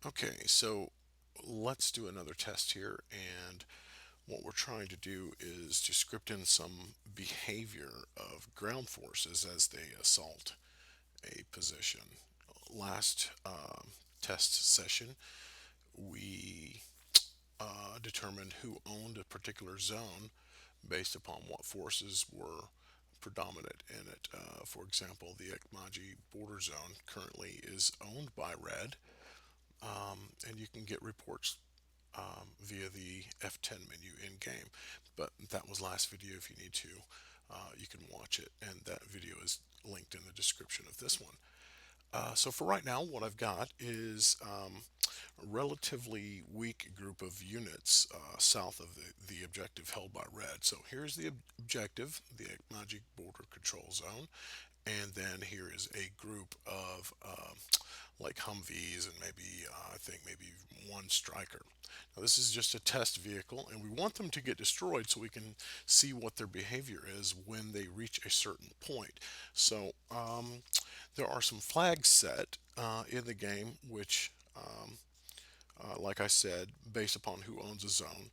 Okay, so let's do another test here. And what we're trying to do is to script in some behavior of ground forces as they assault a position. Last test session, we determined who owned a particular zone based upon what forces were predominant in it. For example, the Ekmaji border zone currently is owned by red, and you can get reports via the F10 menu in game. But that was last video. If you need to, you can watch it, and that video is linked in the description of this one. So for right now, what I've got is a relatively weak group of units south of the objective held by red. So here's the objective, the Magic Border Control Zone, and then here is a group of like Humvees and maybe I think maybe one Striker. Now this is just a test vehicle, and we want them to get destroyed so we can see what their behavior is when they reach a certain point. So there are some flags set in the game, which, like I said, based upon who owns a zone.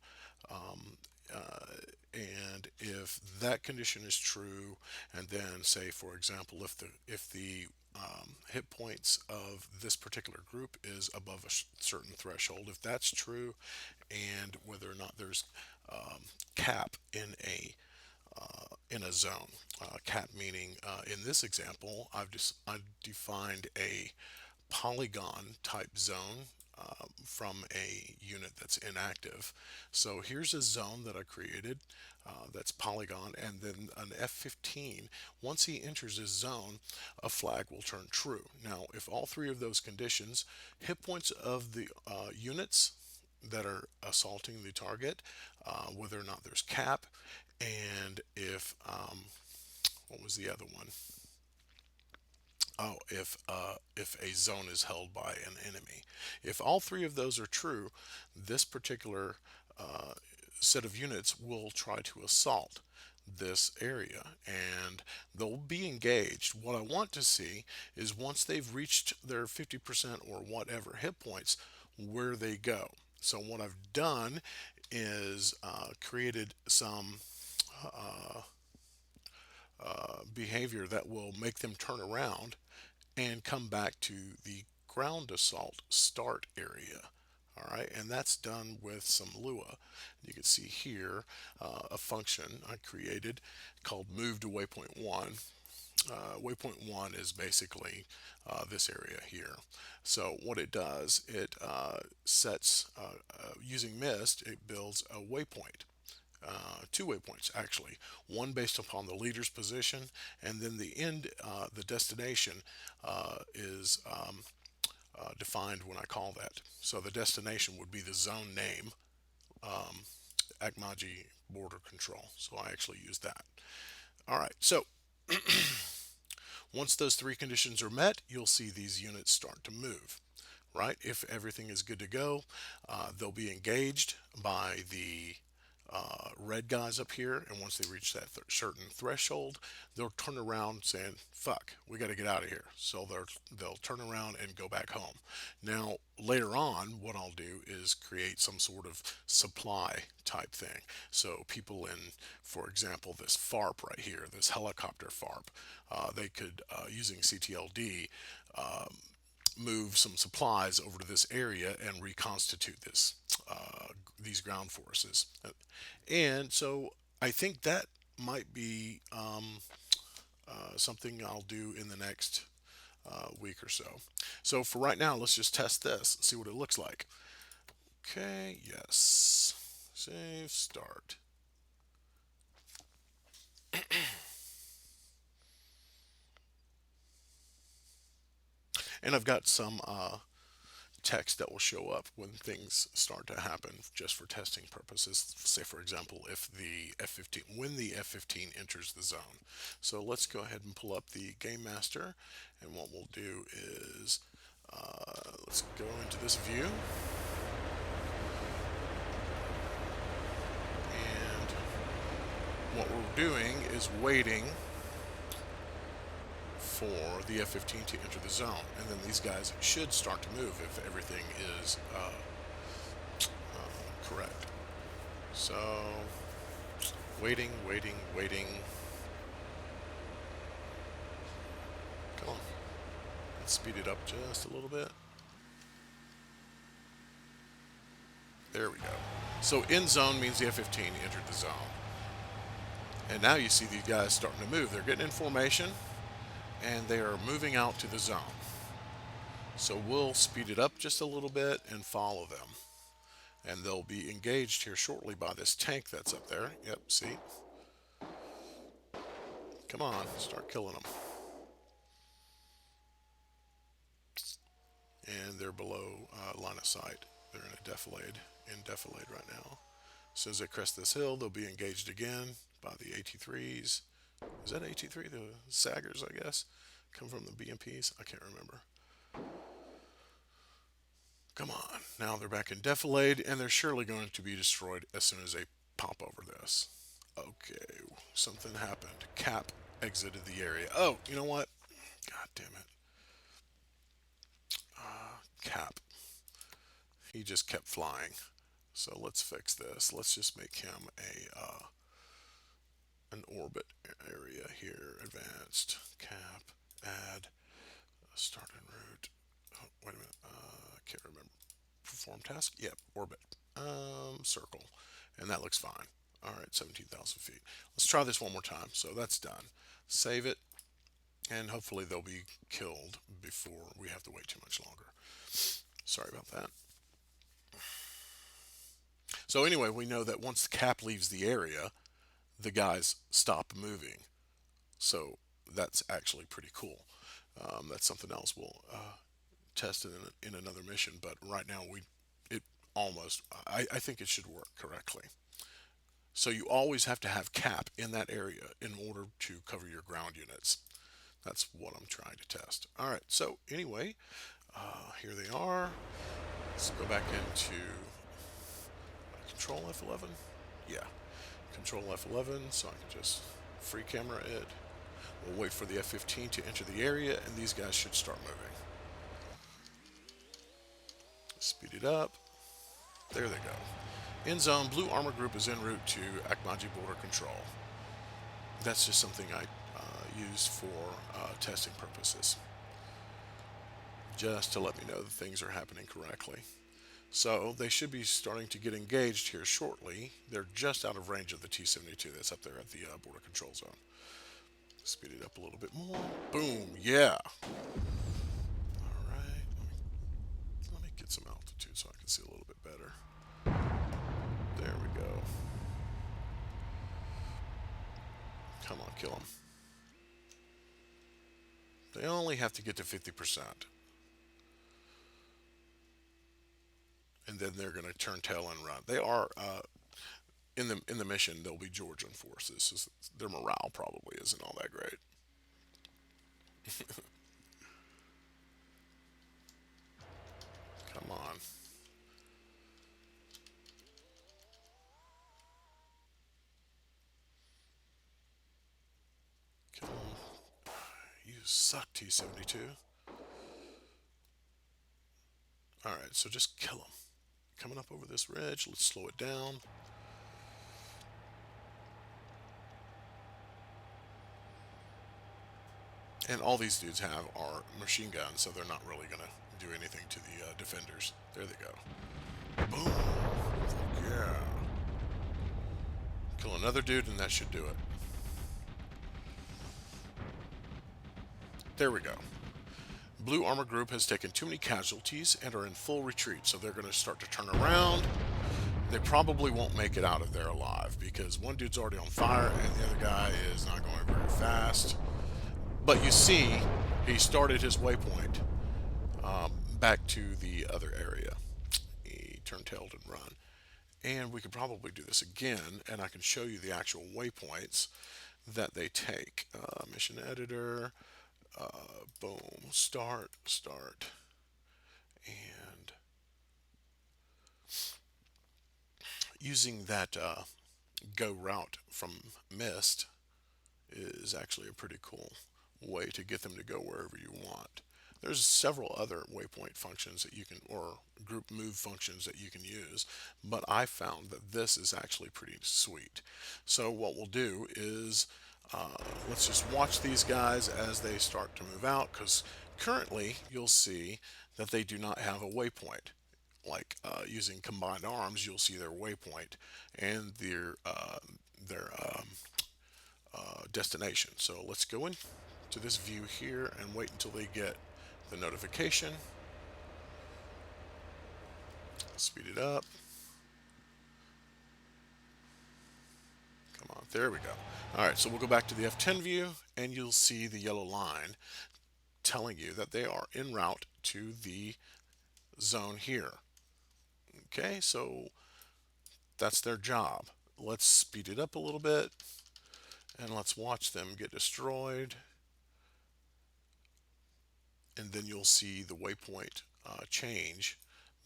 Um, and if that condition is true, and then say, for example, if the hit points of this particular group is above a certain threshold, if that's true, and whether or not there's cap in a zone. Cap meaning, in this example, I've defined a polygon type zone from a unit that's inactive. So here's a zone that I created that's polygon, and then an F-15, once he enters his zone, a flag will turn true. Now, if all three of those conditions, hit points of the units that are assaulting the target, whether or not there's cap, and if what was the other one? Oh, if a zone is held by an enemy. If all three of those are true, this particular uh, set of units will try to assault this area, and they'll be engaged. What I want to see is once they've reached their 50% or whatever hit points, where they go. So what I've done is created some behavior that will make them turn around and come back to the ground assault start area. All right, and that's done with some Lua. You can see here a function I created called move to waypoint 1. Waypoint 1 is basically this area here. So what it does, it sets, using mist, it builds a waypoint. Two waypoints actually, one based upon the leader's position, and then the end, the destination is defined when I call that. So the destination would be the zone name, Akmaji border control. So I actually use that. All right, so once those three conditions are met, you'll see these units start to move. Right? If everything is good to go, they'll be engaged by the red guys up here, and once they reach that certain threshold, they'll turn around saying, "Fuck, we got to get out of here." So they'll turn around and go back home. Now later on, what I'll do is create some sort of supply type thing. So people in, for example, this FARP right here, this helicopter FARP, they could using CTLD. Move some supplies over to this area and reconstitute these ground forces. And so I think that might be something I'll do in the next week or so. So for right now, let's just test this and see what it looks like. Okay, yes. Save, start. And I've got some text that will show up when things start to happen just for testing purposes. Say, for example, if the F-15, when the F-15 enters the zone. So let's go ahead and pull up the Game Master, and what we'll do is let's go into this view, and what we're doing is waiting for the F-15 to enter the zone, and then these guys should start to move if everything is correct. So, waiting, waiting, waiting. Come on. Let's speed it up just a little bit. There we go. So in zone means the F-15 entered the zone. And now you see these guys starting to move. They're getting in formation, and they are moving out to the zone. So we'll speed it up just a little bit and follow them. And they'll be engaged here shortly by this tank that's up there. Yep, see? Come on, start killing them. And they're below line of sight. They're in defilade right now. As soon as they crest this hill, they'll be engaged again by the AT-3s. Is that AT-3? The Saggers, I guess, come from the BMPs. I can't remember. Come on. Now they're back in defilade, and they're surely going to be destroyed as soon as they pop over this. Okay, something happened. Cap exited the area. Oh, you know what? God damn it. Cap. He just kept flying. So let's fix this. Let's just make him an orbit area here. Advanced. Cap. Add. Start en route. Oh, wait a minute. I can't remember. Perform task? Yep, orbit. Circle. And that looks fine. All right, 17,000 feet. Let's try this one more time. So that's done. Save it, and hopefully they'll be killed before we have to wait too much longer. Sorry about that. So anyway, we know that once the cap leaves the area, the guys stop moving. So that's actually pretty cool. That's something else we'll test in another mission. But right now, it almost I think it should work correctly. So you always have to have cap in that area in order to cover your ground units. That's what I'm trying to test. All right. So anyway, here they are. Let's go back into Control F11. Yeah, Control F11. So I can just free camera it. We'll wait for the F-15 to enter the area, and these guys should start moving. Speed it up. There they go. In zone, Blue Armor Group is en route to Akmaji border control. That's just something I use for testing purposes, just to let me know that things are happening correctly. So they should be starting to get engaged here shortly. They're just out of range of the T-72 that's up there at the border control zone. Speed it up a little bit more. Boom, yeah. All right, let me get some altitude so I can see a little bit better. There we go. Come on, kill them. They only have to get to 50%. And then they're going to turn tail and run. They are in the mission. They'll be Georgian forces. So their morale probably isn't all that great. Come on. Come on. You suck, T-72. All right, so just kill them. Coming up over this ridge. Let's slow it down. And all these dudes have are machine guns, so they're not really going to do anything to the defenders. There they go. Boom. Yeah. Kill another dude, and that should do it. There we go. Blue Armor Group has taken too many casualties and are in full retreat, so they're going to start to turn around. They probably won't make it out of there alive because one dude's already on fire and the other guy is not going very fast. But you see, he started his waypoint back to the other area. He turned tail and run. And we could probably do this again, and I can show you the actual waypoints that they take. Mission editor, boom, start, and using that go route from Mist is actually a pretty cool way to get them to go wherever you want. There's several other waypoint functions that you can, or group move functions that you can use, but I found that this is actually pretty sweet. So what we'll do is let's just watch these guys as they start to move out, because currently you'll see that they do not have a waypoint. Like using combined arms, you'll see their waypoint and their destination. So let's go into this view here and wait until they get the notification. Speed it up. Come on, there we go. All right, so we'll go back to the F10 view, and you'll see the yellow line telling you that they are en route to the zone here. Okay, so that's their job. Let's speed it up a little bit, and let's watch them get destroyed. And then you'll see the waypoint change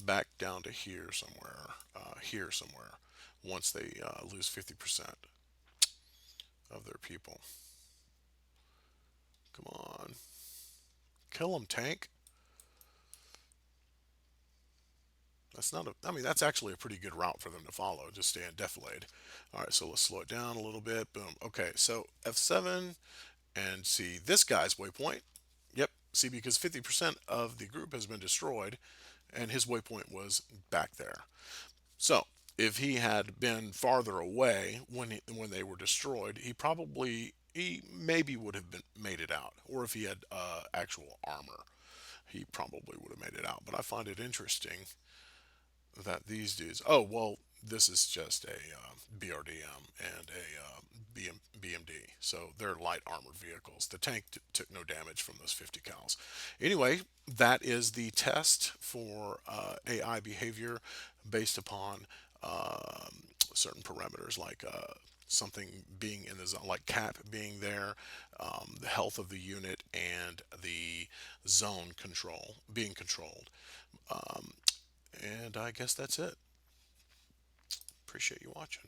back down to here somewhere, once they lose 50% of their people. Come on. Kill them, tank. That's not a, I mean, that's actually a pretty good route for them to follow. Just stay in defilade. All right, so let's slow it down a little bit. Boom. Okay, so F7 and see this guy's waypoint. Yep. See, because 50% of the group has been destroyed and his waypoint was back there. So if he had been farther away when they were destroyed, he maybe would have been made it out, or if he had actual armor, he probably would have made it out. But I find it interesting that these dudes. Oh well, this is just a BRDM and a BMD, so they're light armored vehicles. The tank took no damage from those 50 cals. Anyway, that is the test for AI behavior based upon certain parameters like something being in the zone, like cap being there, the health of the unit, and the zone control being controlled. And I guess that's it. Appreciate you watching.